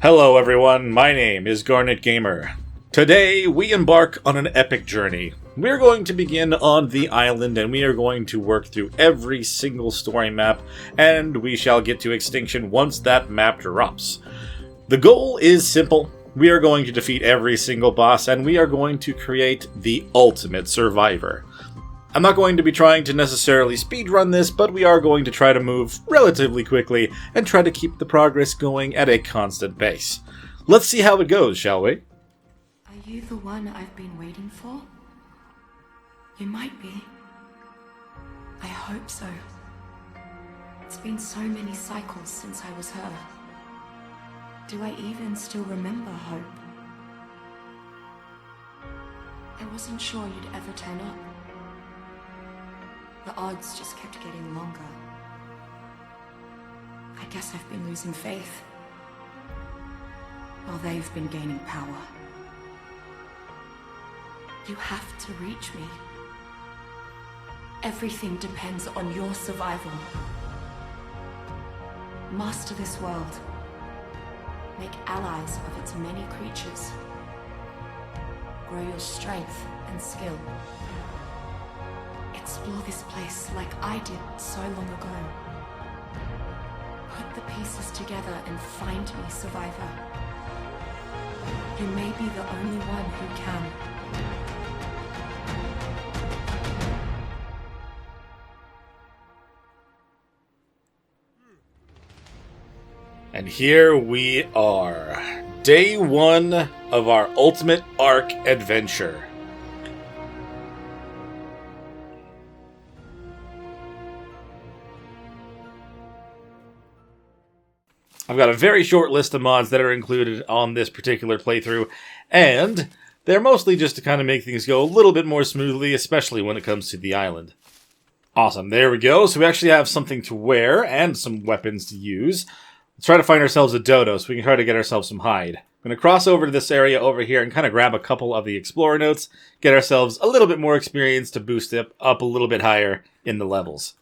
Hello everyone, my name is Garnet Gamer. Today we embark on an epic journey. We're going to begin on the island and we are going to work through every single story map, and we shall get to Extinction once that map drops. The goal is simple. We are going to defeat every single boss and we are going to create the ultimate survivor. I'm not going to be trying to necessarily speedrun this, but we are going to try to move relatively quickly and try to keep the progress going at a constant pace. Let's see how it goes, shall we? Are you the one I've been waiting for? You might be. I hope so. It's been so many cycles since I was her. Do I even still remember hope? I wasn't sure you'd ever turn up. The odds just kept getting longer. I guess I've been losing faith, while they've been gaining power. You have to reach me. Everything depends on your survival. Master this world. Make allies of its many creatures. Grow your strength and skill. Explore this place like I did so long ago. Put the pieces together and find me, survivor. You may be the only one who can. And here we are. Day 1 of our ultimate ARK adventure. I've got a very short list of mods that are included on this particular playthrough, and they're mostly just to kind of make things go a little bit more smoothly, especially when it comes to the island. Awesome, there we go. So we actually have something to wear and some weapons to use. Let's try to find ourselves a dodo so we can try to get ourselves some hide. I'm going to cross over to this area over here and kind of grab a couple of the explorer notes, get ourselves a little bit more experience to boost it up a little bit higher in the levels.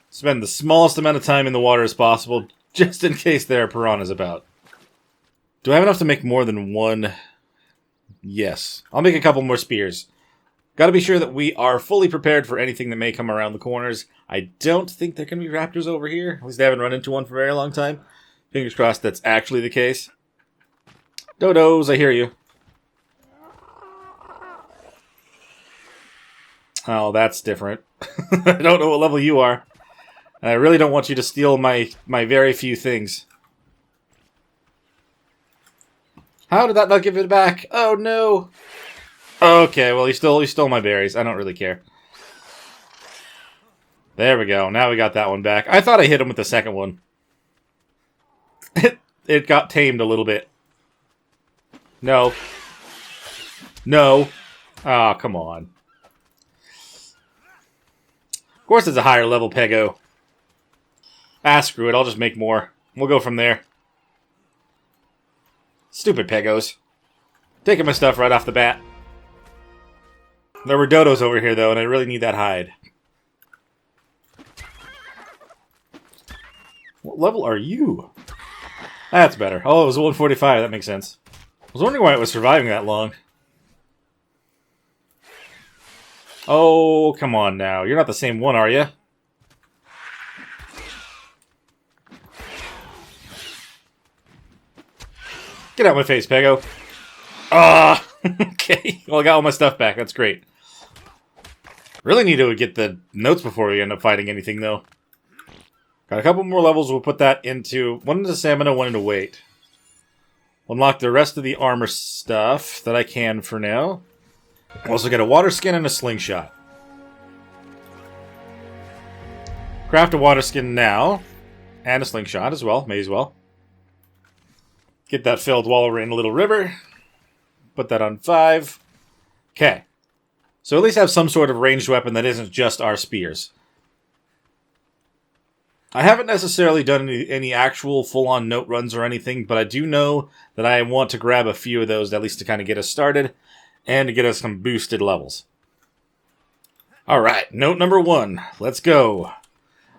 Spend the smallest amount of time in the water as possible, just in case there are piranhas about. Do I have enough to make more than one? Yes. I'll make a couple more spears. Gotta be sure that we are fully prepared for anything that may come around the corners. I don't think there can be raptors over here. At least I haven't run into one for a very long time. Fingers crossed that's actually the case. Dodos, I hear you. Oh, that's different. I don't know what level you are. And I really don't want you to steal my very few things. How did that not give it back? Oh no! Okay, well he stole my berries. I don't really care. There we go. Now we got that one back. I thought I hit him with the second one. It got tamed a little bit. No. No. Ah, come on. Of course it's a higher level Pego. Ah, screw it. I'll just make more. We'll go from there. Stupid Pegos. Taking my stuff right off the bat. There were dodos over here, though, and I really need that hide. What level are you? That's better. Oh, it was 145. That makes sense. I was wondering why it was surviving that long. Oh, come on now. You're not the same one, are you? Get out of my face, Pego. Ah! Okay. Well, I got all my stuff back. That's great. Really need to get the notes before we end up fighting anything, though. Got a couple more levels. We'll put that into... one into stamina, one into weight. Unlock the rest of the armor stuff that I can for now. Also get a water skin and a slingshot. Craft a water skin now. And a slingshot as well. May as well. Get that filled while we're in a little river. Put that on 5. Okay. So at least have some sort of ranged weapon that isn't just our spears. I haven't necessarily done any actual full-on note runs or anything, but I do know that I want to grab a few of those, at least to kind of get us started, and to get us some boosted levels. Alright, note number 1. Let's go.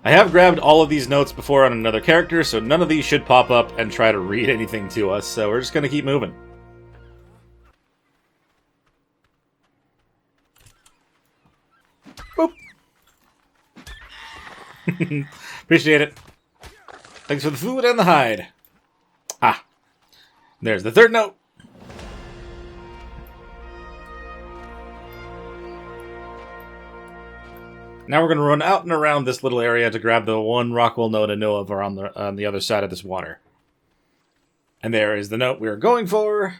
I have grabbed all of these notes before on another character, so none of these should pop up and try to read anything to us, so we're just going to keep moving. Boop. Appreciate it. Thanks for the food and the hide. Ah. There's the third note. Now we're going to run out and around this little area to grab the one Rockwell note I know of on the other side of this water. And there is the note we are going for.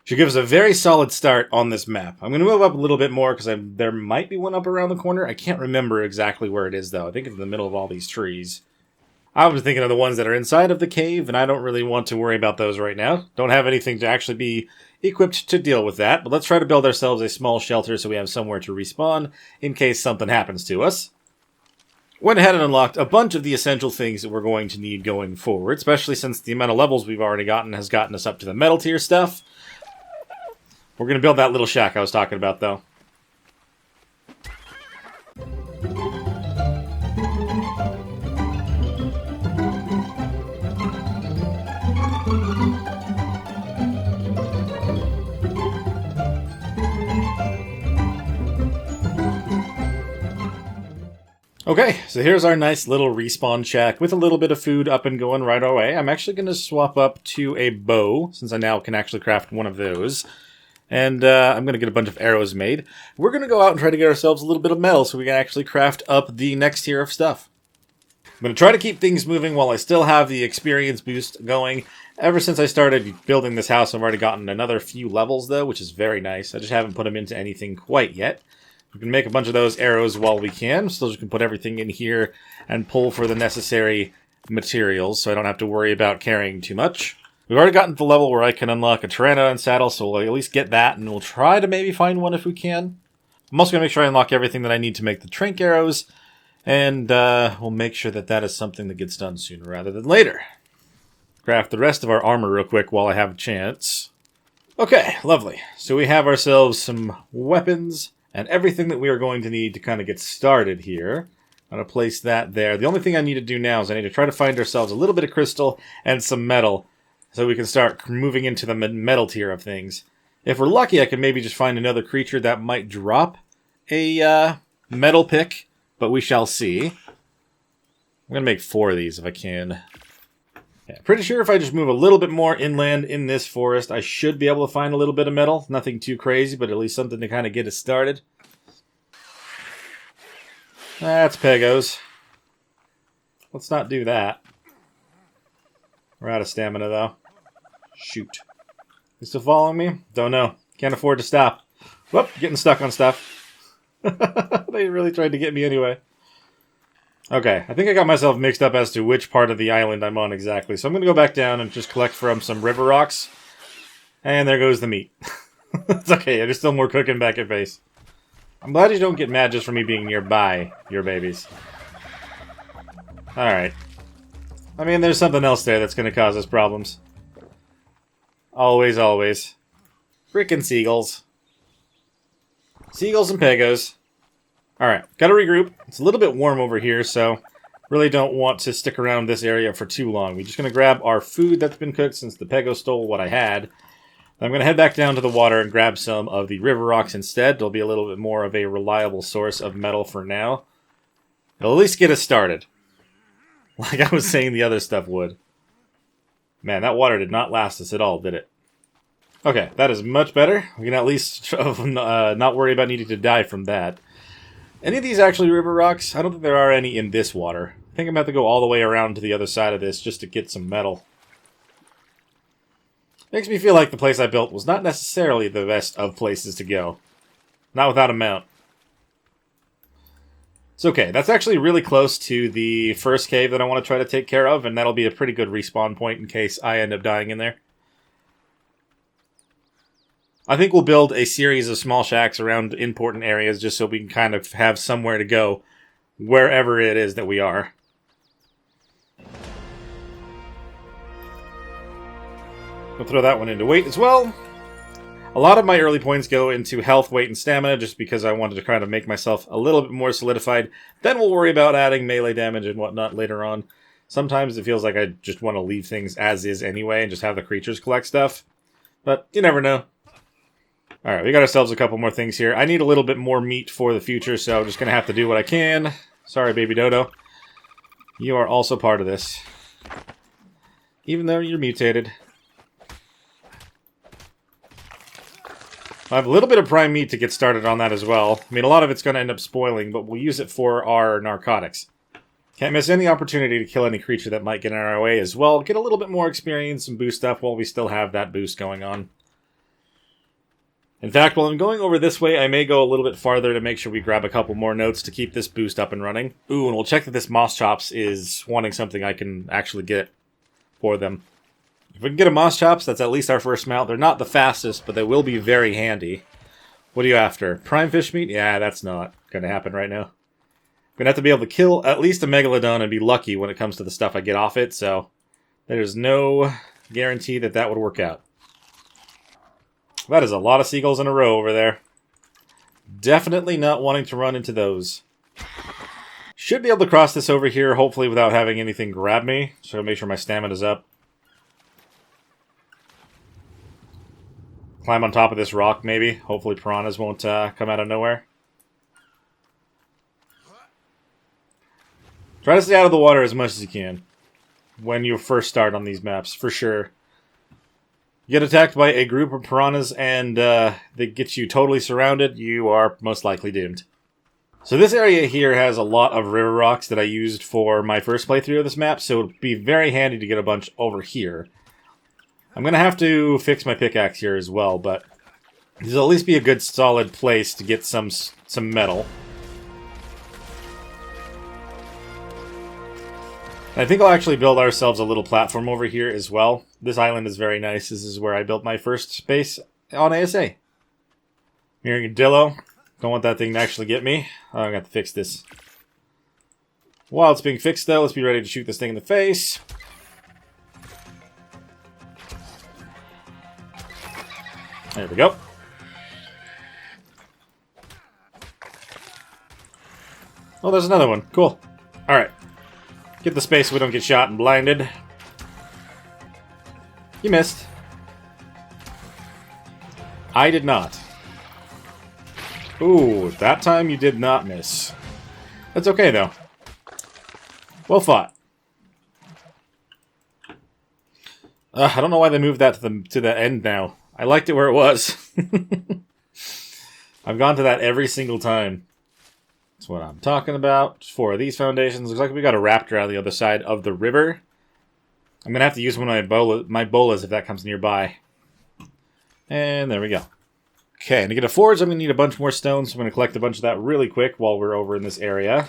Should give us a very solid start on this map. I'm going to move up a little bit more because there might be one up around the corner. I can't remember exactly where it is, though. I think it's in the middle of all these trees. I was thinking of the ones that are inside of the cave, and I don't really want to worry about those right now. Don't have anything to actually be equipped to deal with that, but let's try to build ourselves a small shelter so we have somewhere to respawn in case something happens to us. Went ahead and unlocked a bunch of the essential things that we're going to need going forward, especially since the amount of levels we've already gotten has gotten us up to the metal tier stuff. We're going to build that little shack I was talking about, though. Okay, so here's our nice little respawn shack with a little bit of food up and going right away. I'm actually going to swap up to a bow, since I now can actually craft one of those. And I'm going to get a bunch of arrows made. We're going to go out and try to get ourselves a little bit of metal so we can actually craft up the next tier of stuff. I'm going to try to keep things moving while I still have the experience boost going. Ever since I started building this house, I've already gotten another few levels, though, which is very nice. I just haven't put them into anything quite yet. We can make a bunch of those arrows while we can. Still just can put everything in here and pull for the necessary materials so I don't have to worry about carrying too much. We've already gotten to the level where I can unlock a Pteranodon saddle, so we'll at least get that, and we'll try to maybe find one if we can. I'm also going to make sure I unlock everything that I need to make the trank arrows, and we'll make sure that that is something that gets done sooner rather than later. Craft the rest of our armor real quick while I have a chance. Okay, lovely. So we have ourselves some weapons and everything that we are going to need to kind of get started here. I'm going to place that there. The only thing I need to do now is I need to try to find ourselves a little bit of crystal and some metal so we can start moving into the metal tier of things. If we're lucky, I can maybe just find another creature that might drop a metal pick, but we shall see. I'm going to make 4 of these if I can. Yeah, pretty sure if I just move a little bit more inland in this forest, I should be able to find a little bit of metal. Nothing too crazy, but at least something to kind of get us started. That's Pegos. Let's not do that. We're out of stamina, though. Shoot. You still following me? Don't know. Can't afford to stop. Whoop, getting stuck on stuff. They really tried to get me anyway. Okay, I think I got myself mixed up as to which part of the island I'm on exactly. So I'm going to go back down and just collect from some river rocks. And there goes the meat. It's okay, there's still more cooking back at base. I'm glad you don't get mad just for me being nearby your babies. Alright. I mean, there's something else there that's going to cause us problems. Always, always. Frickin' seagulls. Seagulls and Pegos. Alright, gotta regroup. It's a little bit warm over here, so really don't want to stick around this area for too long. We're just going to grab our food that's been cooked since the Pego stole what I had. I'm going to head back down to the water and grab some of the river rocks instead. It'll be a little bit more of a reliable source of metal for now. It'll at least get us started. Like I was saying the other stuff would. Man, that water did not last us at all, did it? Okay, that is much better. We can at least not worry about needing to die from that. Any of these actually river rocks? I don't think there are any in this water. I think I'm going to have to go all the way around to the other side of this just to get some metal. Makes me feel like the place I built was not necessarily the best of places to go. Not without a mount. It's okay. That's actually really close to the first cave that I want to try to take care of, and that'll be a pretty good respawn point in case I end up dying in there. I think we'll build a series of small shacks around important areas just so we can kind of have somewhere to go wherever it is that we are. We'll throw that one into weight as well. A lot of my early points go into health, weight, and stamina, just because I wanted to kind of make myself a little bit more solidified. Then we'll worry about adding melee damage and whatnot later on. Sometimes it feels like I just want to leave things as is anyway, and just have the creatures collect stuff. But you never know. Alright, we got ourselves a couple more things here. I need a little bit more meat for the future, so I'm just going to have to do what I can. Sorry, baby dodo. You are also part of this. Even though you're mutated. I have a little bit of prime meat to get started on that as well. I mean, a lot of it's going to end up spoiling, but we'll use it for our narcotics. Can't miss any opportunity to kill any creature that might get in our way as well. Get a little bit more experience and boost up while we still have that boost going on. In fact, while I'm going over this way, I may go a little bit farther to make sure we grab a couple more notes to keep this boost up and running. Ooh, and we'll check that this Moss Chops is wanting something I can actually get for them. If we can get a Moss Chops, that's at least our first mount. They're not the fastest, but they will be very handy. What are you after? Prime fish meat? Yeah, that's not going to happen right now. I'm going to have to be able to kill at least a Megalodon and be lucky when it comes to the stuff I get off it, so there's no guarantee that that would work out. That is a lot of seagulls in a row over there. Definitely not wanting to run into those. Should be able to cross this over here, hopefully without having anything grab me. So make sure my stamina's up. Climb on top of this rock, maybe. Hopefully piranhas won't come out of nowhere. Try to stay out of the water as much as you can when you first start on these maps, for sure. You get attacked by a group of piranhas and they get you totally surrounded, you are most likely doomed. So this area here has a lot of river rocks that I used for my first playthrough of this map, so it would be very handy to get a bunch over here. I'm going to have to fix my pickaxe here as well, but this will at least be a good solid place to get some metal. I think I'll actually build ourselves a little platform over here as well. This island is very nice. This is where I built my first base on ASA. Mirrodillo. Don't want that thing to actually get me. Oh, I got to fix this. While it's being fixed, though, let's be ready to shoot this thing in the face. There we go. Oh, there's another one. Cool. Alright. Get the space so we don't get shot and blinded. You missed. I did not. Ooh, that time you did not miss. That's okay, though. Well fought. I don't know why they moved that to the end now. I liked it where it was. I've gone to that every single time. That's what I'm talking about. 4 of these foundations. Looks like we got a raptor on the other side of the river. I'm going to have to use one of my bolas if that comes nearby. And there we go. Okay, and to get a forge, I'm going to need a bunch more stones. So I'm going to collect a bunch of that really quick while we're over in this area.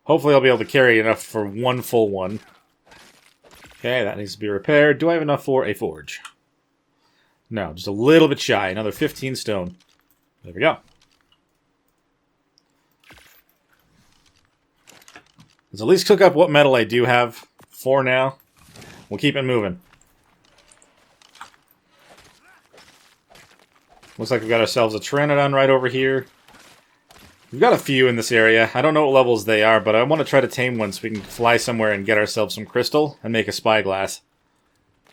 Hopefully I'll be able to carry enough for one full one. Okay, that needs to be repaired. Do I have enough for a forge? No, just a little bit shy. Another 15 stone. There we go. Let's at least cook up what metal I do have for now. We'll keep it moving. Looks like we've got ourselves a Pteranodon right over here. We've got a few in this area. I don't know what levels they are, but I want to try to tame one so we can fly somewhere and get ourselves some crystal and make a spyglass.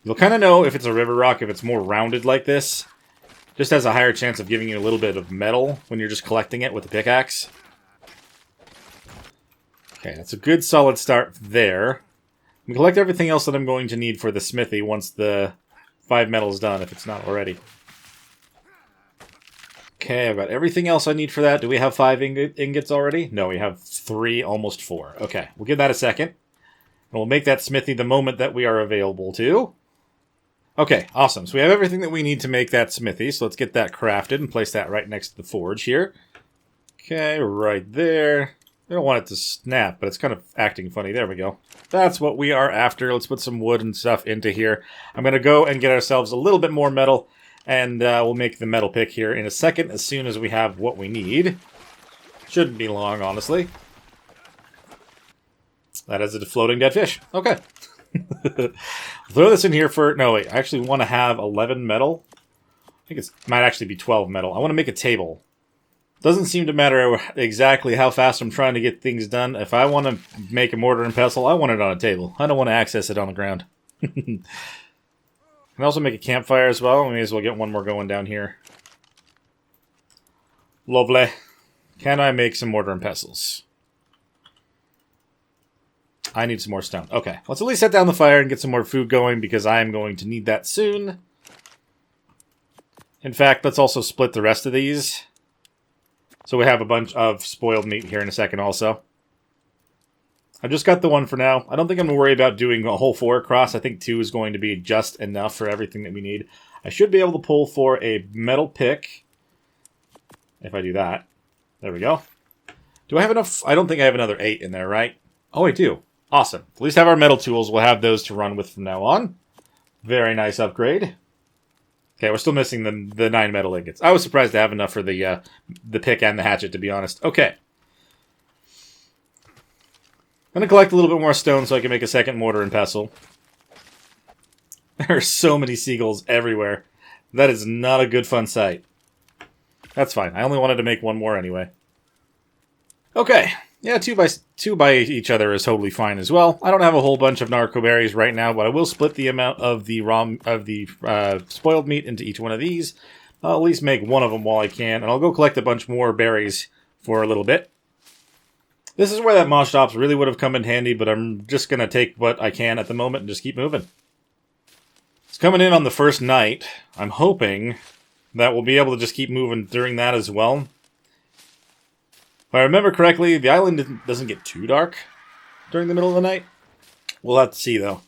You'll kind of know if it's a river rock, if it's more rounded like this. Just has a higher chance of giving you a little bit of metal when you're just collecting it with a pickaxe. Okay, that's a good solid start there. We collect everything else that I'm going to need for the smithy once the 5 metal is done, if it's not already. Okay, I've got everything else I need for that. Do we have 5 ingots already? No, we have 3, almost 4. Okay, we'll give that a second. And we'll make that smithy the moment that we are available to. Okay, awesome. So we have everything that we need to make that smithy. So let's get that crafted and place that right next to the forge here. Okay, right there. I don't want it to snap, but it's kind of acting funny. There we go. That's what we are after. Let's put some wood and stuff into here. I'm going to go and get ourselves a little bit more metal. And we'll make the metal pick here in a second as soon as we have what we need. Shouldn't be long, honestly. That is a floating dead fish. Okay. Throw this in here for... No, wait. I actually want to have 11 metal. I think it might actually be 12 metal. I want to make a table. Doesn't seem to matter exactly how fast I'm trying to get things done. If I want to make a mortar and pestle, I want it on a table. I don't want to access it on the ground. Can also make a campfire as well. We may as well get one more going down here. Lovely. Can I make some mortar and pestles? I need some more stone. Okay, let's at least set down the fire and get some more food going because I am going to need that soon. In fact, let's also split the rest of these. So we have a bunch of spoiled meat here in a second also. I've just got the one for now. I don't think I'm going to worry about doing a whole 4 across. I think 2 is going to be just enough for everything that we need. I should be able to pull for a metal pick. If I do that. There we go. Do I have enough? I don't think I have another 8 in there, right? Oh, I do. Awesome. At least have our metal tools. We'll have those to run with from now on. Very nice upgrade. Okay, we're still missing the 9 metal ingots. I was surprised to have enough for the pick and the hatchet, to be honest. Okay. I'm going to collect a little bit more stone so I can make a second mortar and pestle. There are so many seagulls everywhere. That is not a good fun sight. That's fine. I only wanted to make one more anyway. Okay. Yeah, two by each other is totally fine as well. I don't have a whole bunch of narco berries right now, but I will split the amount of the spoiled meat into each one of these. I'll at least make one of them while I can, and I'll go collect a bunch more berries for a little bit. This is where that moss shops really would have come in handy, but I'm just going to take what I can at the moment and just keep moving. It's coming in on the first night. I'm hoping that we'll be able to just keep moving during that as well. If I remember correctly, the island doesn't get too dark during the middle of the night. We'll have to see, though.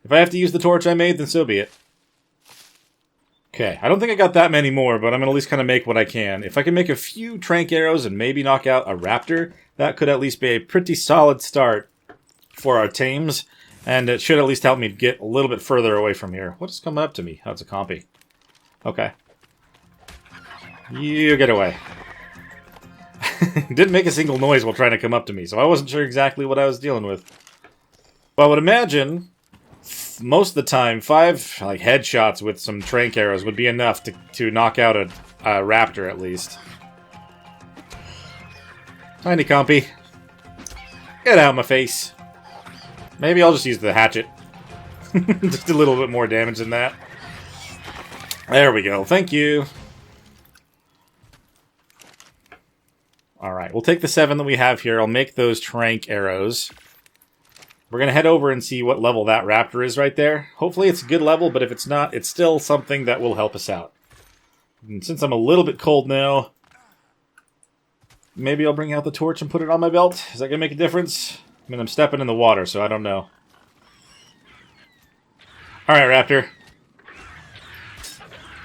If I have to use the torch I made, then so be it. Okay, I don't think I got that many more, but I'm going to at least kind of make what I can. If I can make a few trank arrows and maybe knock out a raptor, that could at least be a pretty solid start for our tames, and it should at least help me get a little bit further away from here. What is coming up to me? Oh, it's a compy. Okay. You get away. Didn't make a single noise while trying to come up to me, so I wasn't sure exactly what I was dealing with. But I would imagine, most of the time, 5 headshots with some trank arrows would be enough to knock out a raptor at least. Tiny compy. Get out of my face. Maybe I'll just use the hatchet. Just a little bit more damage than that. There we go. Thank you. Alright, we'll take the 7 that we have here. I'll make those trank arrows. We're going to head over and see what level that raptor is right there. Hopefully it's a good level, but if it's not, it's still something that will help us out. And since I'm a little bit cold now, maybe I'll bring out the torch and put it on my belt. Is that going to make a difference? I mean, I'm stepping in the water, so I don't know. Alright, raptor.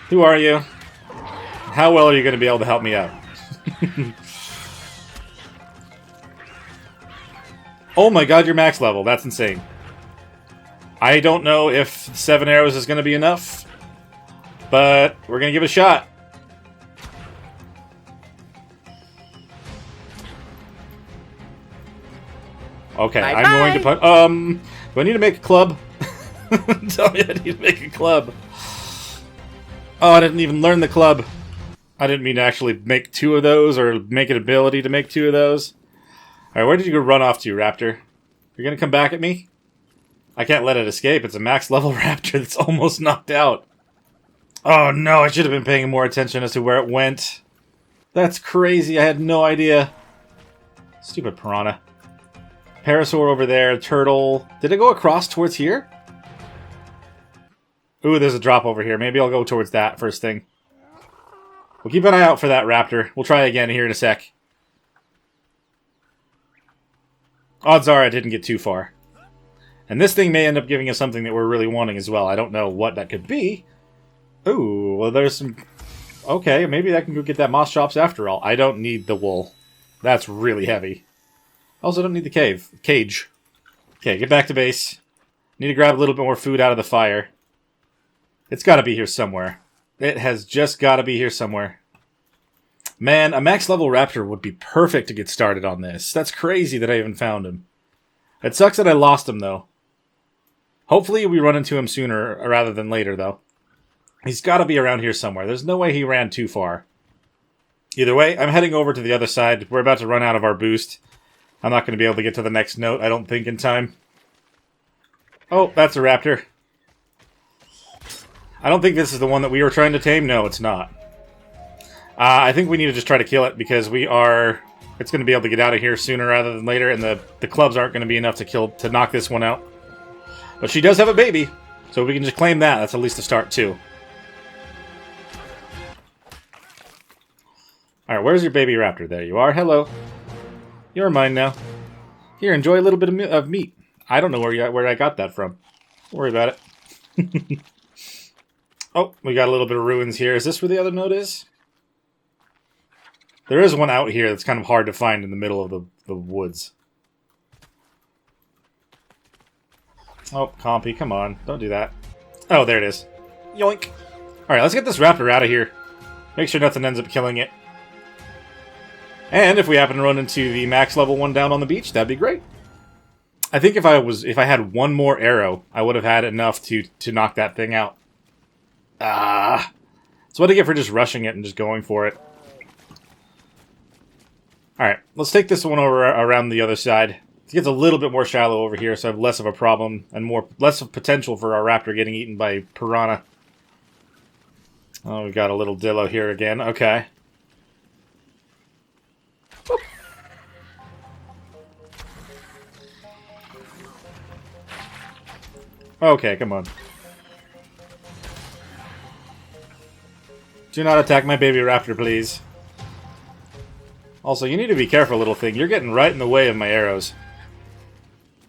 Who are you? How well are you going to be able to help me out? Oh my god, you're max level. That's insane. I don't know if 7 arrows is going to be enough, but we're going to give it a shot. Okay, Bye-bye. I'm going to put... do I need to make a club? Tell me I need to make a club. Oh, I didn't even learn the club. I didn't mean to actually make 2 of those or make an ability to make 2 of those. Alright, where did you go run off to, raptor? You're gonna come back at me? I can't let it escape. It's a max level raptor that's almost knocked out. Oh no, I should have been paying more attention as to where it went. That's crazy. I had no idea. Stupid piranha. Parasaur over there, turtle. Did it go across towards here? Ooh, there's a drop over here. Maybe I'll go towards that first thing. We'll keep an eye out for that raptor. We'll try again here in a sec. Odds are I didn't get too far. And this thing may end up giving us something that we're really wanting as well. I don't know what that could be. Ooh, well there's some... Okay, maybe I can go get that moss chops after all. I don't need the wool. That's really heavy. I also don't need the cage. Okay, get back to base. Need to grab a little bit more food out of the fire. It's got to be here somewhere. It has just got to be here somewhere. Man, a max level raptor would be perfect to get started on this. That's crazy that I even found him. It sucks that I lost him, though. Hopefully we run into him sooner rather than later, though. He's got to be around here somewhere. There's no way he ran too far. Either way, I'm heading over to the other side. We're about to run out of our boost. I'm not going to be able to get to the next note, I don't think, in time. Oh, that's a raptor. I don't think this is the one that we were trying to tame. No, it's not. I think we need to just try to kill it because we are... It's going to be able to get out of here sooner rather than later, and the clubs aren't going to be enough to knock this one out. But she does have a baby, so we can just claim that. That's at least a start, too. Alright, where's your baby raptor? There you are. Hello. You're mine now. Here, enjoy a little bit of meat. I don't know where I got that from. Don't worry about it. Oh, we got a little bit of ruins here. Is this where the other node is? There is one out here that's kind of hard to find in the middle of the woods. Oh, Compy, come on. Don't do that. Oh, there it is. Yoink. Alright, let's get this raptor out of here. Make sure nothing ends up killing it. And if we happen to run into the max level one down on the beach, that'd be great. I think if I had one more arrow, I would have had enough to knock that thing out. That's what I get for just rushing it and just going for it. Alright, let's take this one over around the other side. It gets a little bit more shallow over here, so I have less of a problem and less of potential for our raptor getting eaten by piranha. Oh, we got a little dillo here again. Okay. Boop. Okay, come on. Do not attack my baby raptor, please. Also, you need to be careful, little thing. You're getting right in the way of my arrows.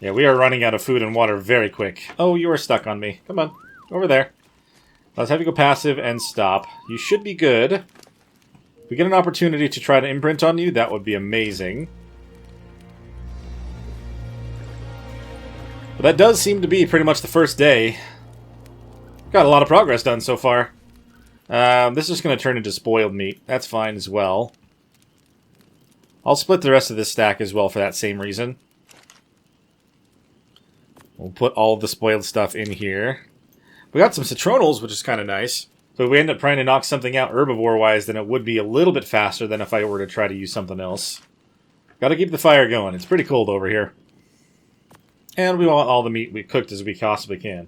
Yeah, we are running out of food and water very quick. Oh, you are stuck on me. Come on. Over there. Let's have you go passive and stop. You should be good. If we get an opportunity to try to imprint on you, that would be amazing. But that does seem to be pretty much the first day. Got a lot of progress done so far. This is just going to turn into spoiled meat. That's fine as well. I'll split the rest of this stack as well for that same reason. We'll put all of the spoiled stuff in here. We got some citronals, which is kind of nice. So if we end up trying to knock something out herbivore-wise, then it would be a little bit faster than if I were to try to use something else. Gotta keep the fire going. It's pretty cold over here. And we want all the meat we cooked as we possibly can.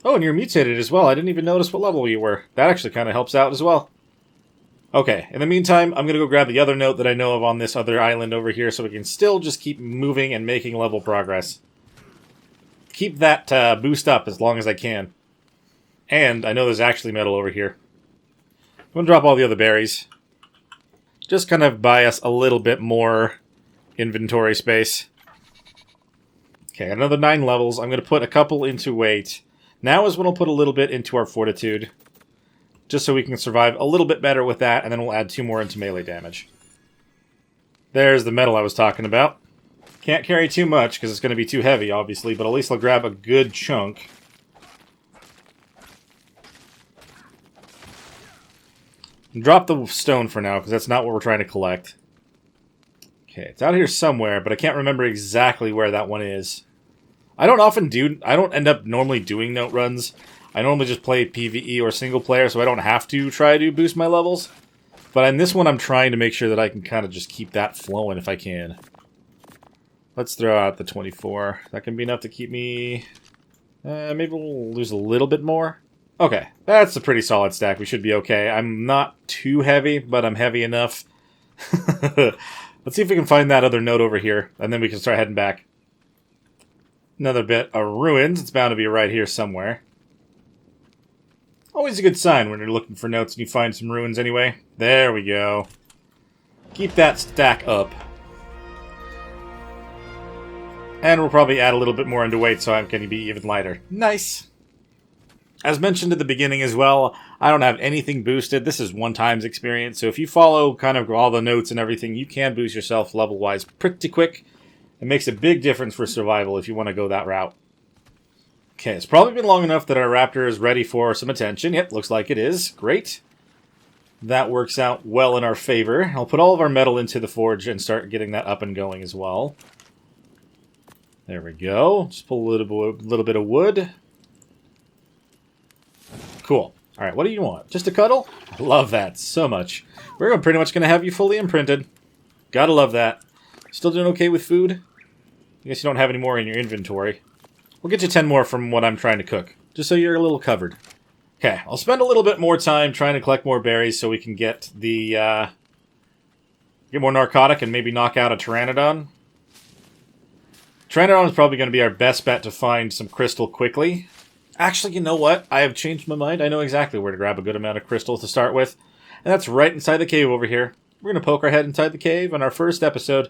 Oh, and you're mutated as well. I didn't even notice what level you were. That actually kind of helps out as well. Okay, in the meantime, I'm going to go grab the other note that I know of on this other island over here so we can still just keep moving and making level progress. Keep that boost up as long as I can. And I know there's actually metal over here. I'm going to drop all the other berries. Just kind of buy us a little bit more inventory space. Okay, another 9 levels. I'm going to put a couple into weight. Now is when I'll put a little bit into our fortitude. Just so we can survive a little bit better with that, and then we'll add 2 more into melee damage. There's the metal I was talking about. Can't carry too much, because it's going to be too heavy, obviously, but at least I'll grab a good chunk. And drop the stone for now, because that's not what we're trying to collect. Okay, it's out here somewhere, but I can't remember exactly where that one is. I don't end up normally doing note runs. I normally just play PvE or single player, so I don't have to try to boost my levels. But in this one, I'm trying to make sure that I can kind of just keep that flowing if I can. Let's throw out the 24. That can be enough to keep me... maybe we'll lose a little bit more. Okay, that's a pretty solid stack. We should be okay. I'm not too heavy, but I'm heavy enough. Let's see if we can find that other note over here, and then we can start heading back. Another bit of ruins. It's bound to be right here somewhere. Always a good sign when you're looking for notes and you find some ruins anyway. There we go. Keep that stack up. And we'll probably add a little bit more into weight so I'm going to be even lighter. Nice! As mentioned at the beginning as well, I don't have anything boosted. This is one times experience, so if you follow kind of all the notes and everything, you can boost yourself level-wise pretty quick. It makes a big difference for survival if you want to go that route. Okay, it's probably been long enough that our raptor is ready for some attention. Yep, looks like it is. Great. That works out well in our favor. I'll put all of our metal into the forge and start getting that up and going as well. There we go. Just pull a little bit of wood. Cool. Alright, what do you want? Just a cuddle? I love that so much. We're pretty much going to have you fully imprinted. Gotta love that. Still doing okay with food? I guess you don't have any more in your inventory. We'll get you 10 more from what I'm trying to cook, just so you're a little covered. Okay, I'll spend a little bit more time trying to collect more berries so we can get the, get more narcotic and maybe knock out a Pteranodon. Pteranodon is probably going to be our best bet to find some crystal quickly. Actually, you know what? I have changed my mind. I know exactly where to grab a good amount of crystals to start with. And that's right inside the cave over here. We're going to poke our head inside the cave on our first episode.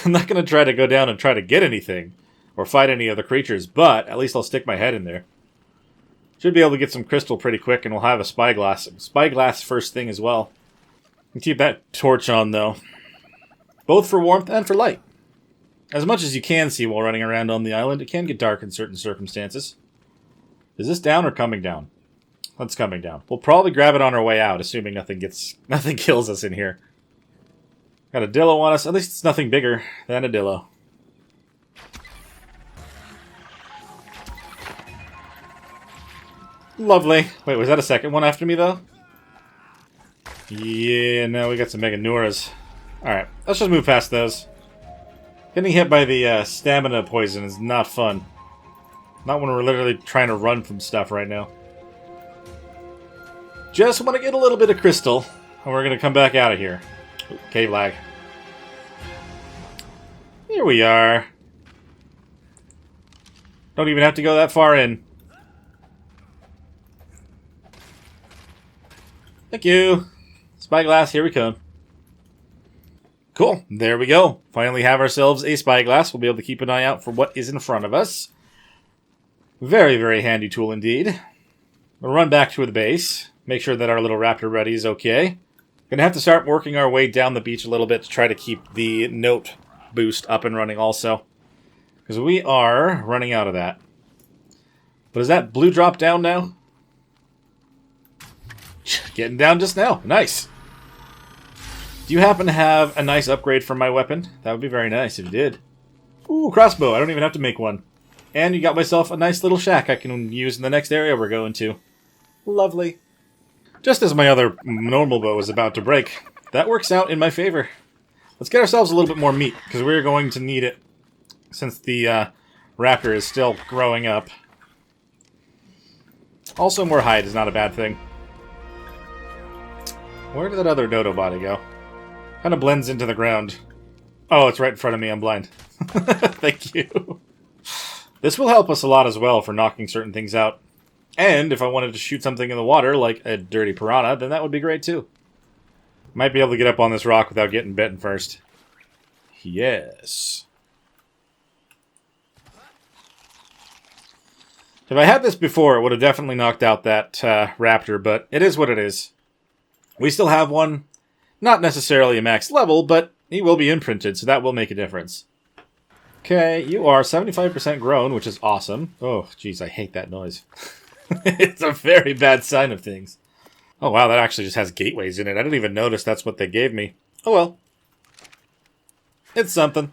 I'm not going to try to go down and try to get anything or fight any of the creatures, but at least I'll stick my head in there. Should be able to get some crystal pretty quick, and we'll have a spyglass. Spyglass first thing as well. Keep that torch on, though. Both for warmth and for light. As much as you can see while running around on the island, it can get dark in certain circumstances. Is this down or coming down? That's coming down. We'll probably grab it on our way out, assuming nothing kills us in here. Got a Dillo on us. At least it's nothing bigger than a Dillo. Lovely. Wait, was that a second one after me, though? Yeah, no, we got some Meganuras. Alright, let's just move past those. Getting hit by the stamina poison is not fun. Not when we're literally trying to run from stuff right now. Just want to get a little bit of crystal, and we're going to come back out of here. Ooh, cave lag. Here we are. Don't even have to go that far in. Thank you. Spyglass, here we come. Cool. There we go. Finally have ourselves a spyglass. We'll be able to keep an eye out for what is in front of us. Very, very handy tool indeed. We'll run back to the base. Make sure that our little raptor ready is okay. Gonna have to start working our way down the beach a little bit to try to keep the note boost up and running also. Because we are running out of that. But is that blue drop down now? Getting down just now. Nice. Do you happen to have a nice upgrade for my weapon? That would be very nice if you did. Ooh, crossbow. I don't even have to make one. And you got myself a nice little shack I can use in the next area we're going to. Lovely. Just as my other normal bow is about to break, that works out in my favor. Let's get ourselves a little bit more meat, because we're going to need it since the raptor is still growing up. Also, more hide is not a bad thing. Where did that other dodo body go? Kind of blends into the ground. Oh, it's right in front of me. I'm blind. Thank you. This will help us a lot as well for knocking certain things out. And if I wanted to shoot something in the water, like a dirty piranha, then that would be great too. Might be able to get up on this rock without getting bitten first. Yes. If I had this before, it would have definitely knocked out that raptor, but it is what it is. We still have one. Not necessarily a max level, but he will be imprinted, so that will make a difference. Okay, you are 75% grown, which is awesome. Oh, jeez, I hate that noise. It's a very bad sign of things. Oh, wow, that actually just has gateways in it. I didn't even notice that's what they gave me. Oh, well. It's something.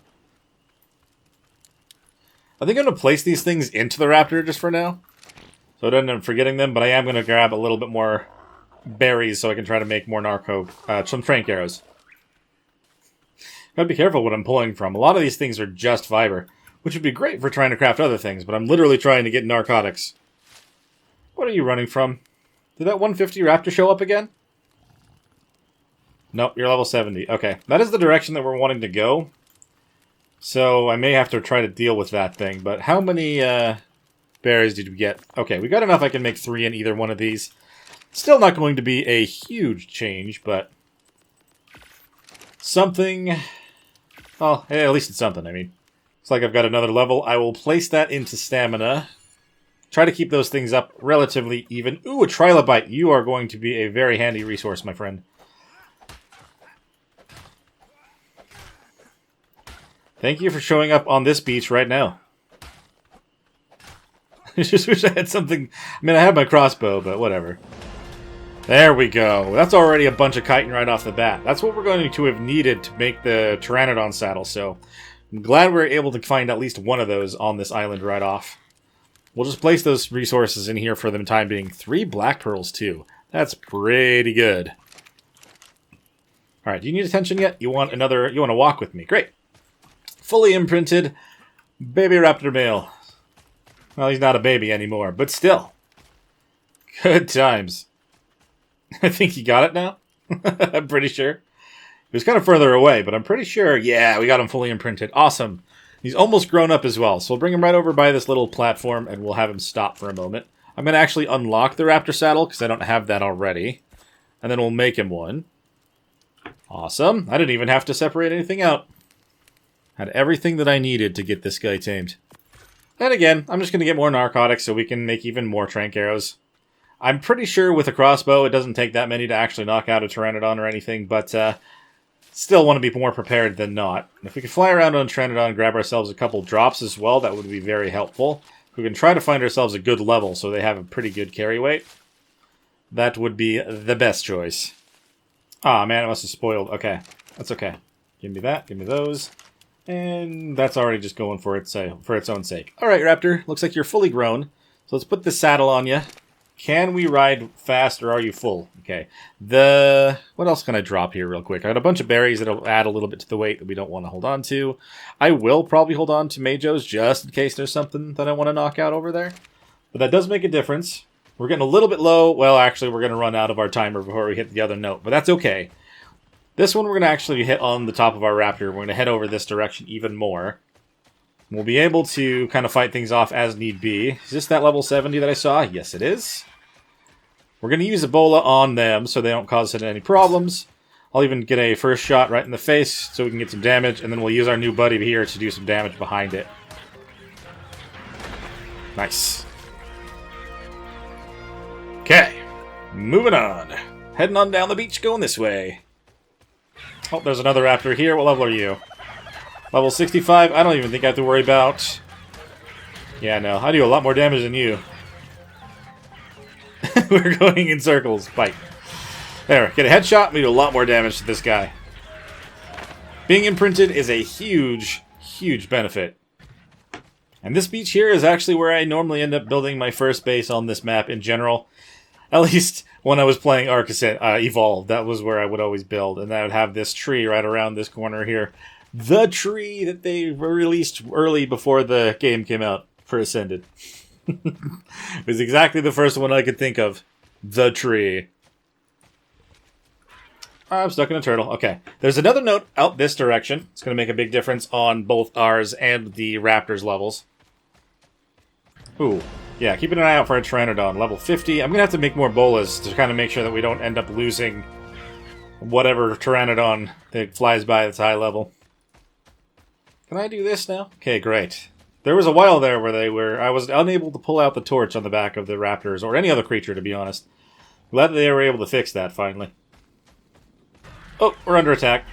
I think I'm going to place these things into the raptor just for now. So I don't end up forgetting them, but I am going to grab a little bit more berries so I can try to make more some trank arrows. Gotta be careful what I'm pulling from. A lot of these things are just fiber, which would be great for trying to craft other things, but I'm literally trying to get narcotics. What are you running from? Did that 150 raptor show up again? Nope, you're level 70. Okay, that is the direction that we're wanting to go. So I may have to try to deal with that thing, but how many berries did we get? Okay, we got enough I can make 3 in either one of these. Still not going to be a huge change, but something. Well, at least it's something, I mean. Looks like I've got another level. I will place that into stamina. Try to keep those things up relatively even. Ooh, a trilobite. You are going to be a very handy resource, my friend. Thank you for showing up on this beach right now. I just wish I had something. I mean, I have my crossbow, but whatever. There we go. That's already a bunch of chitin right off the bat. That's what we're going to have needed to make the Pteranodon saddle, so I'm glad we were able to find at least one of those on this island right off. We'll just place those resources in here for the time being. 3 black pearls, too. That's pretty good. Alright, do you need attention yet? You want to walk with me? Great. Fully imprinted baby raptor male. Well, he's not a baby anymore, but still. Good times. I think he got it now. I'm pretty sure. He was kind of further away, but I'm pretty sure. Yeah, we got him fully imprinted. Awesome. He's almost grown up as well, so we'll bring him right over by this little platform, and we'll have him stop for a moment. I'm going to actually unlock the raptor saddle, because I don't have that already. And then we'll make him one. Awesome. I didn't even have to separate anything out. Had everything that I needed to get this guy tamed. And again, I'm just going to get more narcotics so we can make even more trank arrows. I'm pretty sure with a crossbow it doesn't take that many to actually knock out a Pteranodon or anything, but still want to be more prepared than not. If we could fly around on Pteranodon and grab ourselves a couple drops as well, that would be very helpful. We can try to find ourselves a good level so they have a pretty good carry weight. That would be the best choice. Ah, man, it must have spoiled. Okay, that's okay. Give me that, give me those. And that's already just going for its own sake. Alright, Raptor, looks like you're fully grown. So let's put the saddle on you. Can we ride fast, or are you full? Okay. What else can I drop here real quick? I got a bunch of berries that'll add a little bit to the weight that we don't want to hold on to. I will probably hold on to Majos just in case there's something that I want to knock out over there. But that does make a difference. We're getting a little bit low. Well, actually, we're going to run out of our timer before we hit the other note, but that's okay. This one we're going to actually hit on the top of our Raptor. We're going to head over this direction even more. We'll be able to kind of fight things off as need be. Is this that level 70 that I saw? Yes, it is. We're going to use Ebola on them so they don't cause us any problems. I'll even get a first shot right in the face so we can get some damage, and then we'll use our new buddy here to do some damage behind it. Nice. Okay, moving on. Heading on down the beach, going this way. Oh, there's another raptor here. What level are you? Level 65? I don't even think I have to worry about... Yeah, no. I do a lot more damage than you. We're going in circles. Bite. There, get a headshot, we do a lot more damage to this guy. Being imprinted is a huge, huge benefit. And this beach here is actually where I normally end up building my first base on this map in general. At least when I was playing Ark Evolved, that was where I would always build. And I would have this tree right around this corner here. The tree that they released early before the game came out for Ascended. It was exactly the first one I could think of. The tree. I'm stuck in a turtle. Okay. There's another note out this direction. It's going to make a big difference on both ours and the Raptors levels. Ooh. Yeah, keeping an eye out for a Pteranodon. Level 50. I'm going to have to make more bolas to kind of make sure that we don't end up losing whatever Pteranodon that flies by that's high level. Can I do this now? Okay, great. There was a while there where I was unable to pull out the torch on the back of the Raptors, or any other creature, to be honest. Glad that they were able to fix that, finally. Oh, we're under attack.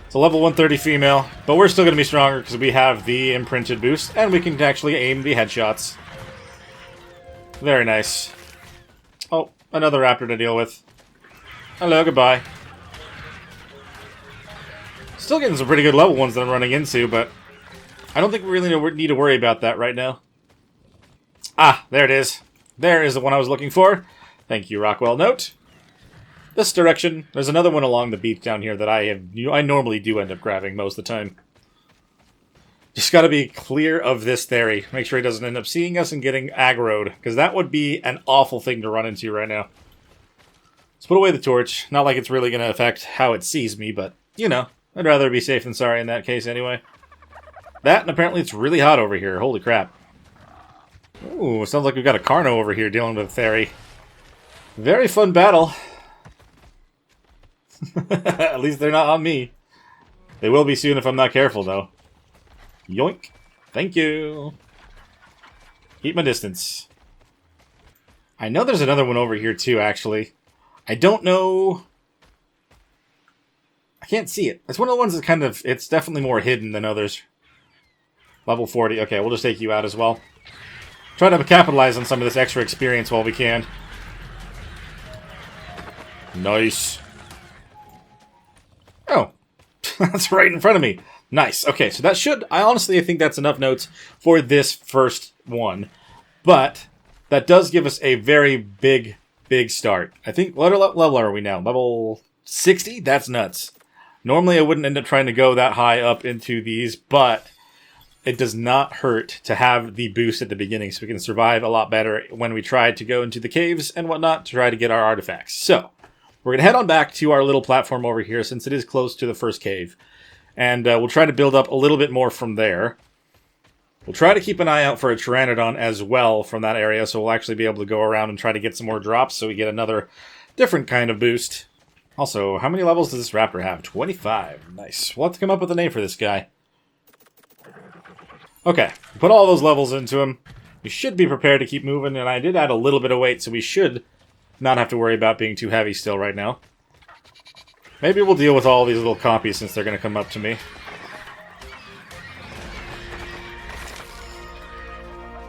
It's a level 130 female, but we're still going to be stronger because we have the imprinted boost, and we can actually aim the headshots. Very nice. Oh, another raptor to deal with. Hello, goodbye. Still getting some pretty good level ones that I'm running into, but I don't think we really need to worry about that right now. Ah, there it is. There is the one I was looking for. Thank you, Rockwell. Note. This direction. There's another one along the beach down here that I normally do end up grabbing most of the time. Just got to be clear of this theory. Make sure he doesn't end up seeing us and getting aggroed, because that would be an awful thing to run into right now. Let's put away the torch. Not like it's really going to affect how it sees me, but, you know, I'd rather be safe than sorry in that case anyway. That, and apparently it's really hot over here. Holy crap. Ooh, sounds like we've got a Carno over here dealing with a Theory. Very fun battle. At least they're not on me. They will be soon if I'm not careful, though. Yoink. Thank you. Keep my distance. I know there's another one over here, too, actually. I don't know... I can't see it. It's one of the ones that kind of... It's definitely more hidden than others. Level 40. Okay, we'll just take you out as well. Try to capitalize on some of this extra experience while we can. Nice. Oh. That's right in front of me. Nice. Okay, so that should... I think that's enough notes for this first one. But that does give us a very big start. I think... What level are we now? Level 60? That's nuts. Normally I wouldn't end up trying to go that high up into these, but it does not hurt to have the boost at the beginning so we can survive a lot better when we try to go into the caves and whatnot to try to get our artifacts. So, we're going to head on back to our little platform over here since it is close to the first cave. And we'll try to build up a little bit more from there. We'll try to keep an eye out for a Pteranodon as well from that area, so we'll actually be able to go around and try to get some more drops so we get another different kind of boost. Also, how many levels does this raptor have? 25. Nice. We'll have to come up with a name for this guy. Okay, put all those levels into him. We should be prepared to keep moving, and I did add a little bit of weight, so we should not have to worry about being too heavy still right now. Maybe we'll deal with all these little copies since they're going to come up to me.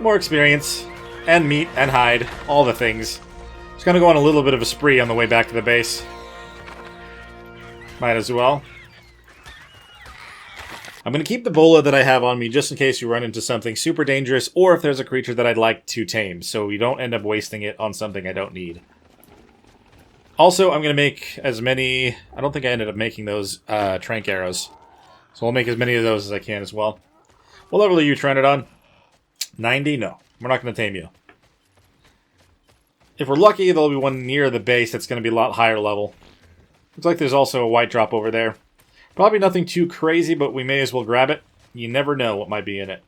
More experience, and meat, and hide, all the things. Just going to go on a little bit of a spree on the way back to the base. Might as well. I'm going to keep the bola that I have on me just in case you run into something super dangerous or if there's a creature that I'd like to tame, so we don't end up wasting it on something I don't need. Also, I'm going to make as many... I don't think I ended up making those trank arrows. So I'll make as many of those as I can as well. What level are you, Pteranodon? 90? No. We're not going to tame you. If we're lucky, there'll be one near the base that's going to be a lot higher level. Looks like there's also a white drop over there. Probably nothing too crazy, but we may as well grab it. You never know what might be in it.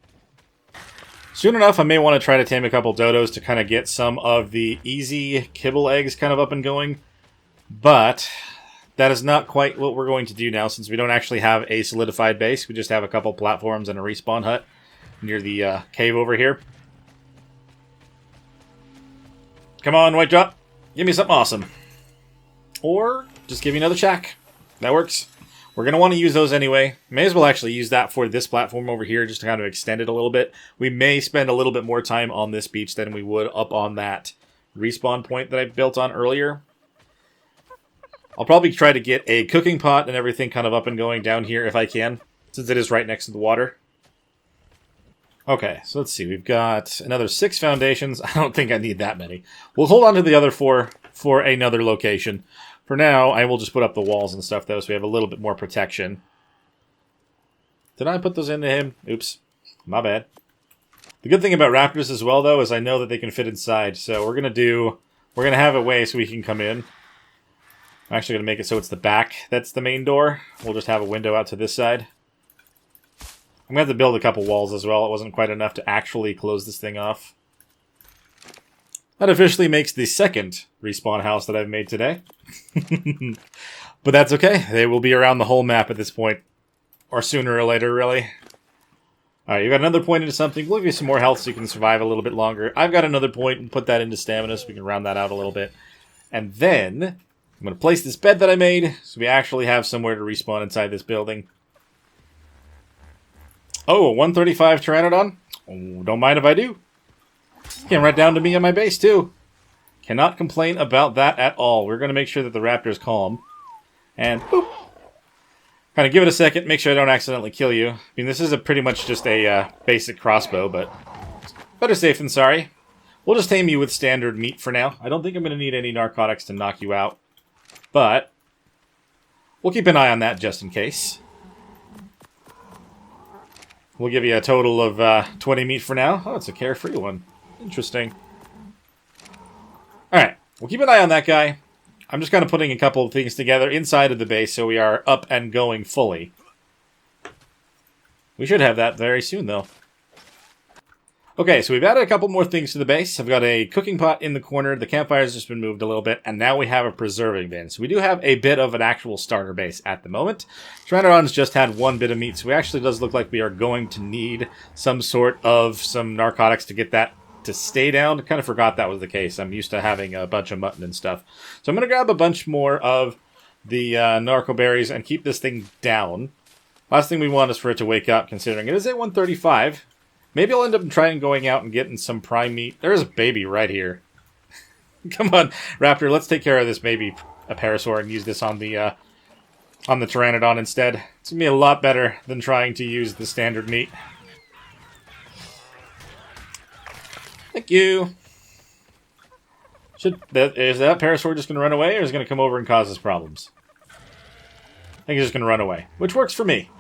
Soon enough, I may want to try to tame a couple dodos to kind of get some of the easy kibble eggs kind of up and going. But that is not quite what we're going to do now, since we don't actually have a solidified base. We just have a couple platforms and a respawn hut near the cave over here. Come on, white drop. Give me something awesome. Or just give me another shack. That works. We're going to want to use those anyway. May as well actually use that for this platform over here, just to kind of extend it a little bit. We may spend a little bit more time on this beach than we would up on that respawn point that I built on earlier. I'll probably try to get a cooking pot and everything kind of up and going down here if I can, since it is right next to the water. Okay, so let's see. We've got another 6 foundations. I don't think I need that many. We'll hold on to the other 4 for another location. For now, I will just put up the walls and stuff, though, so we have a little bit more protection. Did I put those into him? Oops. My bad. The good thing about raptors as well, though, is I know that they can fit inside. So we're going to have a way so we can come in. I'm actually going to make it so it's the back that's the main door. We'll just have a window out to this side. I'm going to have to build a couple walls as well. It wasn't quite enough to actually close this thing off. That officially makes the second respawn house that I've made today. But that's okay. They will be around the whole map at this point. Or sooner or later, really. Alright, you got another point into something. We'll give you some more health so you can survive a little bit longer. I've got another point and put that into stamina so we can round that out a little bit. And then, I'm going to place this bed that I made so we actually have somewhere to respawn inside this building. Oh, a 135 Pteranodon? Oh, don't mind if I do. Came right down to me on my base, too. Cannot complain about that at all. We're going to make sure that the raptor is calm. And, boop. Kind of give it a second, make sure I don't accidentally kill you. I mean, this is pretty much just a basic crossbow, but better safe than sorry. We'll just tame you with standard meat for now. I don't think I'm going to need any narcotics to knock you out. But we'll keep an eye on that just in case. We'll give you a total of 20 meat for now. Oh, it's a carefree one. Interesting. Alright, we'll keep an eye on that guy. I'm just kind of putting a couple of things together inside of the base so we are up and going fully. We should have that very soon, though. Okay, so we've added a couple more things to the base. I've got a cooking pot in the corner. The campfire's just been moved a little bit, and now we have a preserving bin. So we do have a bit of an actual starter base at the moment. Pteranodon's just had one bit of meat, so it actually does look like we are going to need some narcotics to get that to stay down. I kind of forgot that was the case. I'm used to having a bunch of mutton and stuff. So I'm going to grab a bunch more of the narco berries and keep this thing down. Last thing we want is for it to wake up, considering it is at 135. Maybe I'll end up trying going out and getting some prime meat. There's a baby right here. Come on, Raptor, let's take care of this baby parasaur and use this on the on the Pteranodon instead. It's going to be a lot better than trying to use the standard meat. Thank you. Is that Parasaur just going to run away, or is it going to come over and cause us problems? I think he's just going to run away, which works for me.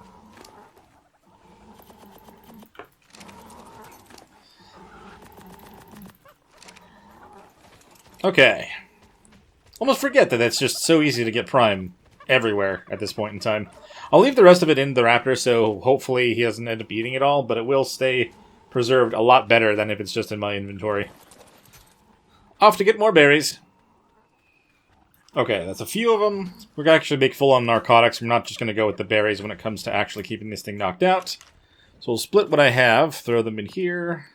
Okay. Almost forget that it's just so easy to get Prime everywhere at this point in time. I'll leave the rest of it in the Raptor, so hopefully he doesn't end up eating it all, but it will stay preserved a lot better than if it's just in my inventory. Off to get more berries. Okay, that's a few of them. We're going to actually make full-on narcotics. We're not just going to go with the berries when it comes to actually keeping this thing knocked out. So we'll split what I have, throw them in here.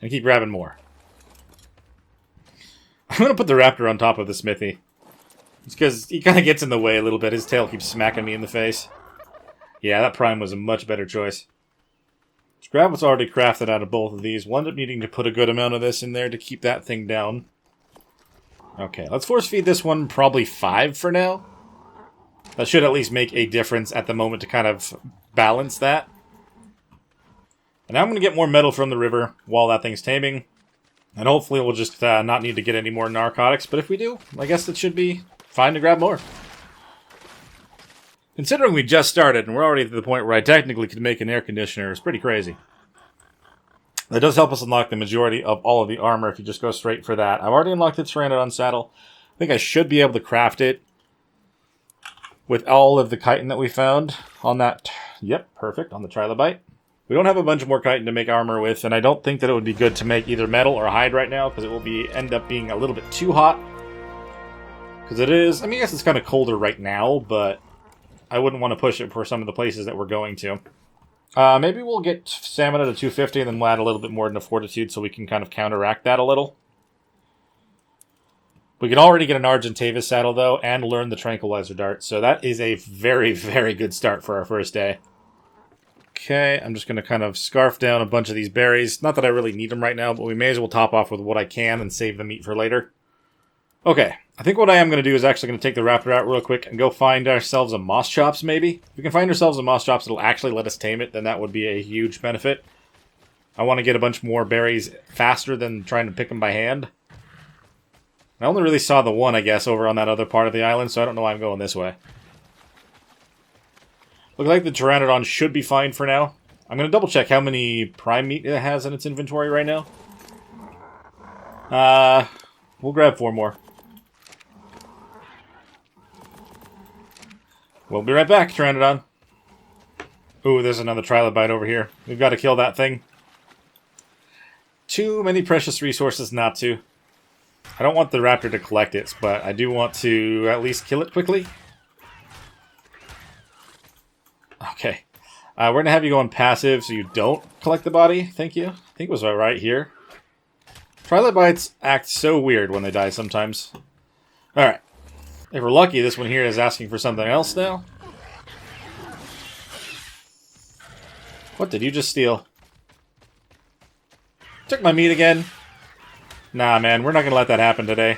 And keep grabbing more. I'm going to put the Raptor on top of the Smithy. It's because he kind of gets in the way a little bit. His tail keeps smacking me in the face. Yeah, that Prime was a much better choice. Let's grab what's already crafted out of both of these. We'll end up needing to put a good amount of this in there to keep that thing down. Okay, let's force feed this one probably 5 for now. That should at least make a difference at the moment to kind of balance that. And now I'm going to get more metal from the river while that thing's taming. And hopefully we'll just not need to get any more narcotics. But if we do, I guess it should be fine to grab more. Considering we just started and we're already to the point where I technically could make an air conditioner, it's pretty crazy. That does help us unlock the majority of all of the armor if you just go straight for that. I've already unlocked the Pteranodon saddle. I think I should be able to craft it with all of the chitin that we found on that. Yep, perfect, on the trilobite. We don't have a bunch more chitin to make armor with, and I don't think that it would be good to make either metal or hide right now, because it will end up being a little bit too hot. Because it is, I mean, I guess it's kind of colder right now, but I wouldn't want to push it for some of the places that we're going to. Maybe we'll get stamina to 250, and then we'll add a little bit more into fortitude so we can kind of counteract that a little. We can already get an Argentavis saddle, though, and learn the Tranquilizer Dart, so that is a very, very good start for our first day. Okay, I'm just going to kind of scarf down a bunch of these berries. Not that I really need them right now, but we may as well top off with what I can and save the meat for later. Okay, I think what I am going to do is actually going to take the Raptor out real quick and go find ourselves a Moss Chops, maybe. If we can find ourselves a Moss Chops that'll actually let us tame it, then that would be a huge benefit. I want to get a bunch more berries faster than trying to pick them by hand. I only really saw the one, I guess, over on that other part of the island, so I don't know why I'm going this way. Looks like the Pteranodon should be fine for now. I'm going to double check how many prime meat it has in its inventory right now. We'll grab 4 more. We'll be right back, Pteranodon. Ooh, there's another trilobite over here. We've got to kill that thing. Too many precious resources not to. I don't want the Raptor to collect it, but I do want to at least kill it quickly. Okay. We're going to have you go on passive so you don't collect the body. Thank you. I think it was right here. Trilobites act so weird when they die sometimes. Alright. If we're lucky, this one here is asking for something else now. What did you just steal? Took my meat again? Nah, man. We're not going to let that happen today.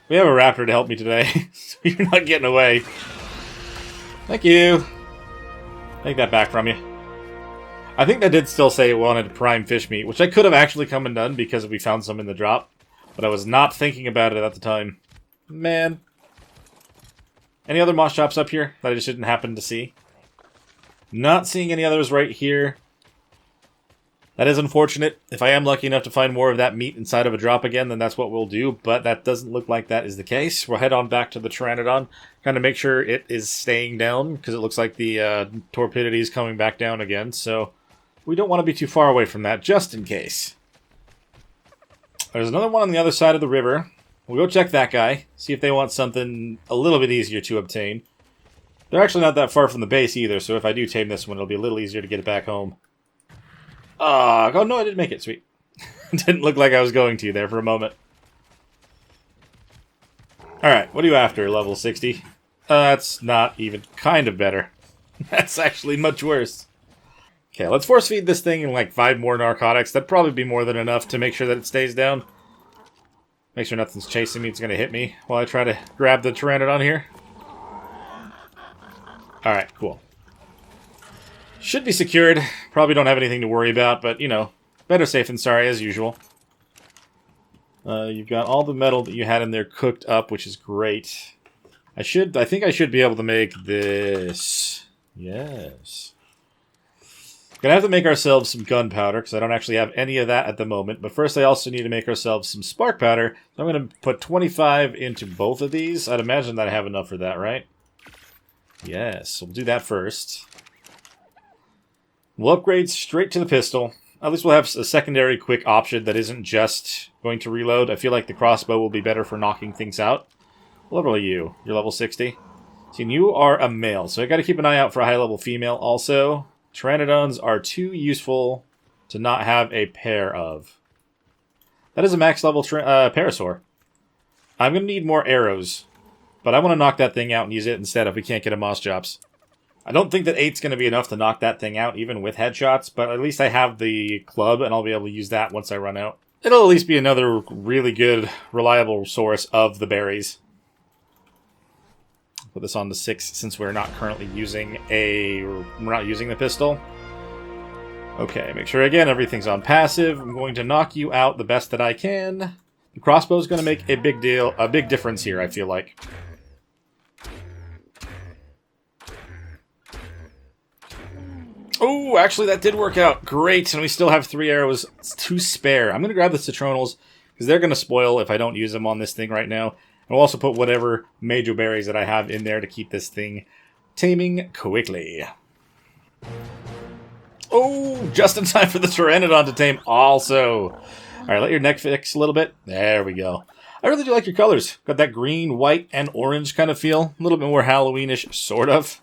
We have a Raptor to help me today, so you're not getting away. Thank you. Take that back from you. I think that did still say it wanted prime fish meat, which I could have actually come and done because we found some in the drop. But I was not thinking about it at the time. Man. Any other moss chops up here that I just didn't happen to see? Not seeing any others right here. That is unfortunate. If I am lucky enough to find more of that meat inside of a drop again, then that's what we'll do. But that doesn't look like that is the case. We'll head on back to the Pteranodon. Kind of make sure it is staying down, because it looks like the torpidity is coming back down again. So we don't want to be too far away from that, just in case. There's another one on the other side of the river. We'll go check that guy. See if they want something a little bit easier to obtain. They're actually not that far from the base either, so if I do tame this one, it'll be a little easier to get it back home. Oh no, I didn't make it. Sweet. Didn't look like I was going to there for a moment. Alright, what are you after, level 60? That's not even kind of better. That's actually much worse. Okay, let's force feed this thing in like 5 more narcotics. That'd probably be more than enough to make sure that it stays down. Make sure nothing's chasing me. It's going to hit me while I try to grab the Pteranodon here. Alright, cool. Should be secured. Probably don't have anything to worry about, but, you know, better safe than sorry as usual. You've got all the metal that you had in there cooked up, which is great. I think I should be able to make this. Yes. Gonna have to make ourselves some gunpowder, because I don't actually have any of that at the moment. But first I also need to make ourselves some spark powder. So I'm going to put 25 into both of these. I'd imagine that I have enough for that, right? Yes, we'll do that first. We'll upgrade straight to the pistol. At least we'll have a secondary quick option that isn't just going to reload. I feel like the crossbow will be better for knocking things out. What level are you? You're level 60? See, and you are a male, so I got to keep an eye out for a high-level female also. Pteranodons are too useful to not have a pair of. That is a max-level parasaur. I'm going to need more arrows, but I want to knock that thing out and use it instead if we can't get a Moss Chops. I don't think that 8's going to be enough to knock that thing out, even with headshots, but at least I have the club, and I'll be able to use that once I run out. It'll at least be another really good, reliable source of the berries. Put this on to 6 since we're not currently using the pistol. Okay, make sure again everything's on passive. I'm going to knock you out the best that I can. The crossbow is going to make a big difference here, I feel like. Oh, actually that did work out. Great, and we still have 3 arrows to spare. I'm going to grab the citronals because they're going to spoil if I don't use them on this thing right now. And we'll also put whatever major berries that I have in there to keep this thing taming quickly. Oh, just in time for the Pteranodon to tame also. Alright, let your neck fix a little bit. There we go. I really do like your colors. Got that green, white, and orange kind of feel. A little bit more Halloweenish, sort of.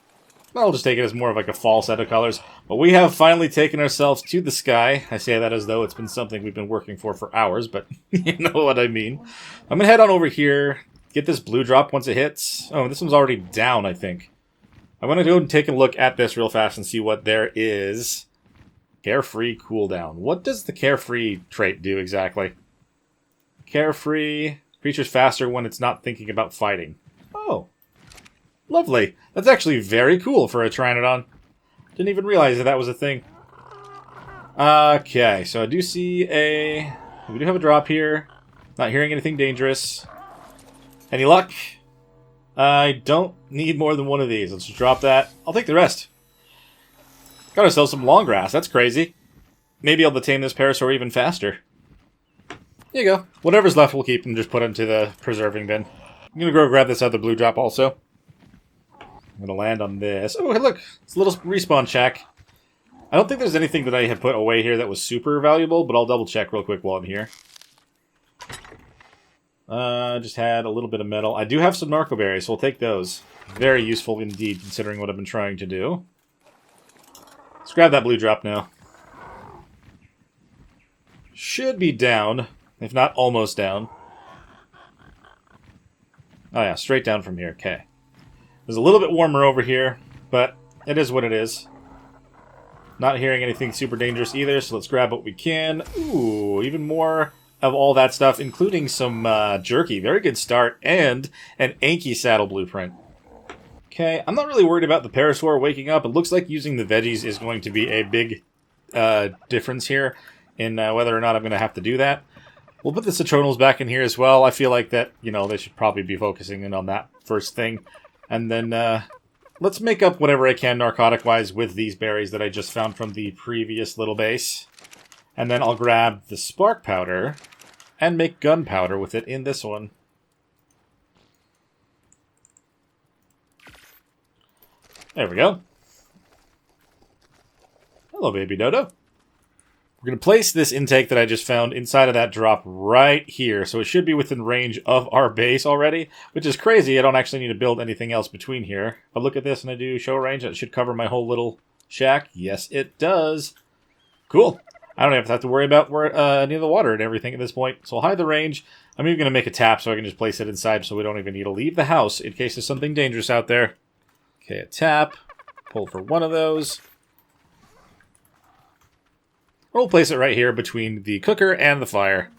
I'll just take it as more of like a fall set of colors. But we have finally taken ourselves to the sky. I say that as though it's been something we've been working for hours, but you know what I mean. I'm going to head on over here. Get this blue drop once it hits. Oh, this one's already down, I think. I'm going to go and take a look at this real fast and see what there is. Carefree cooldown. What does the carefree trait do exactly? Carefree. Creature's faster when it's not thinking about fighting. Oh. Lovely. That's actually very cool for a Pteranodon. Didn't even realize that was a thing. Okay, so I do see we do have a drop here. Not hearing anything dangerous. Any luck? I don't need more than one of these. Let's just drop that. I'll take the rest. Got ourselves some long grass. That's crazy. Maybe I'll tame this parasaur even faster. There you go. Whatever's left we'll keep and just put into the preserving bin. I'm going to go grab this other blue drop also. I'm going to land on this. Oh, hey, look. It's a little respawn shack. I don't think there's anything that I had put away here that was super valuable, but I'll double check real quick while I'm here. Just had a little bit of metal. I do have some narco berries, so we'll take those. Very useful indeed, considering what I've been trying to do. Let's grab that blue drop now. Should be down, if not almost down. Oh yeah, straight down from here. Okay. It's a little bit warmer over here, but it is what it is. Not hearing anything super dangerous either, so let's grab what we can. Ooh, even more of all that stuff, including some jerky. Very good start, and an Anki saddle blueprint. Okay, I'm not really worried about the parasaur waking up. It looks like using the veggies is going to be a big difference here in whether or not I'm going to have to do that. We'll put the citronals back in here as well. I feel like that, you know, they should probably be focusing in on that first thing. And then let's make up whatever I can narcotic-wise with these berries that I just found from the previous little base. And then I'll grab the spark powder and make gunpowder with it in this one. There we go. Hello, baby dodo. We're going to place this intake that I just found inside of that drop right here. So it should be within range of our base already, which is crazy. I don't actually need to build anything else between here. If I look at this and I do show range, that should cover my whole little shack. Yes, it does. Cool. I don't even have to worry about where any of the water and everything at this point. So I'll hide the range. I'm even going to make a tap so I can just place it inside so we don't even need to leave the house in case there's something dangerous out there. Okay, a tap. Pull for one of those. We'll place it right here between the cooker and the fire.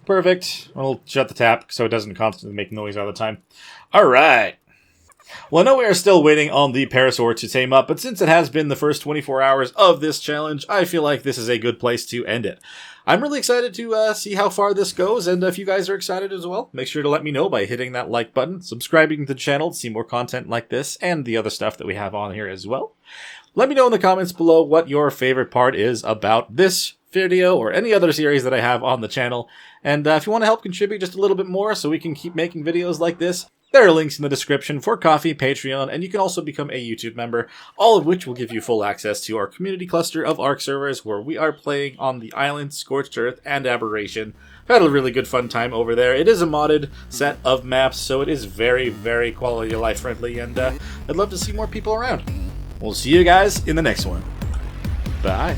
Perfect. We'll shut the tap so it doesn't constantly make noise all the time. Alright. Well, I know we are still waiting on the Parasaur to tame up, but since it has been the first 24 hours of this challenge, I feel like this is a good place to end it. I'm really excited to see how far this goes, and if you guys are excited as well, make sure to let me know by hitting that like button, subscribing to the channel to see more content like this, and the other stuff that we have on here as well. Let me know in the comments below what your favorite part is about this video or any other series that I have on the channel, and if you want to help contribute just a little bit more so we can keep making videos like this, there are links in the description for Ko-fi, Patreon, and you can also become a YouTube member, all of which will give you full access to our community cluster of ARK servers where we are playing on the Island, Scorched Earth, and Aberration. I've had a really good fun time over there. It is a modded set of maps, so it is very, very quality of life friendly, and I'd love to see more people around. We'll see you guys in the next one. Bye.